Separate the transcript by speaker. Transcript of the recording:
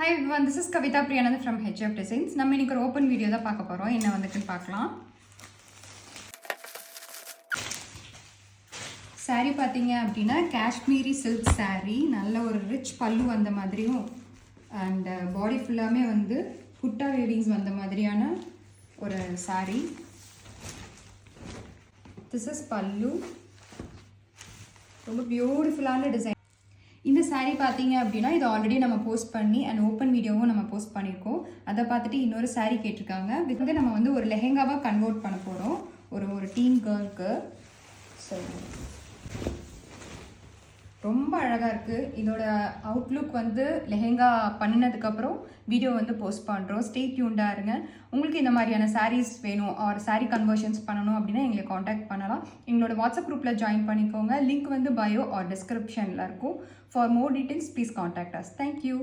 Speaker 1: Hi everyone, this is Kavita Priyanand from HF Designs. நம்ம இன்னைக்கு ஒரு ஓப்பன் வீடியோ தான் பார்க்க போறோம். என்ன வந்துக்குன்னு பார்க்கலாம். saree பாத்தீங்க அப்படின்னா காஷ்மீரி silk saree, நல்ல ஒரு ரிச் பல்லு வந்த மாதிரியும் and பாடி ஃபுல்லாமே வந்து புட்டா weavings வந்த மாதிரியான ஒரு saree. This is pallu. ரொம்ப பியூட்டிஃபுல்லான டிசைன். இந்த saree பார்த்தீங்க அப்படின்னா இது ஆல்ரெடி நம்ம போஸ்ட் பண்ணி அண்ட் ஓப்பன் வீடியோவும் நம்ம போஸ்ட் பண்ணியிருக்கோம். அதை பார்த்துட்டு இன்னொரு saree கேட்டிருக்காங்க. இது வந்து நம்ம வந்து ஒரு லெஹெங்காவாக கன்வெர்ட் பண்ண போகிறோம் ஒரு டீன் கேர்ளுக்கு. ஸோ ரொம்ப அழகாக இருக்குது. இதோட அவுட்லுக் வந்து லெஹெங்கா பண்ணினதுக்கப்புறம் வீடியோ வந்து போஸ்ட் பண்ணுறோம். ஸ்டே டியூன்டாக இருங்க. உங்களுக்கு இந்த மாதிரியான சாரீஸ் வேணும் ஆர் சாரீ கன்வர்ஷன்ஸ் பண்ணணும் அப்படின்னா எங்களை காண்டாக்ட் பண்ணலாம். எங்களோட வாட்ஸ்அப் குரூப்பில் ஜாயின் பண்ணிக்கோங்க. லிங்க் வந்து பயோ ஆர் டிஸ்கிரிப்ஷனில் இருக்கும். For more details please contact us. Thank you.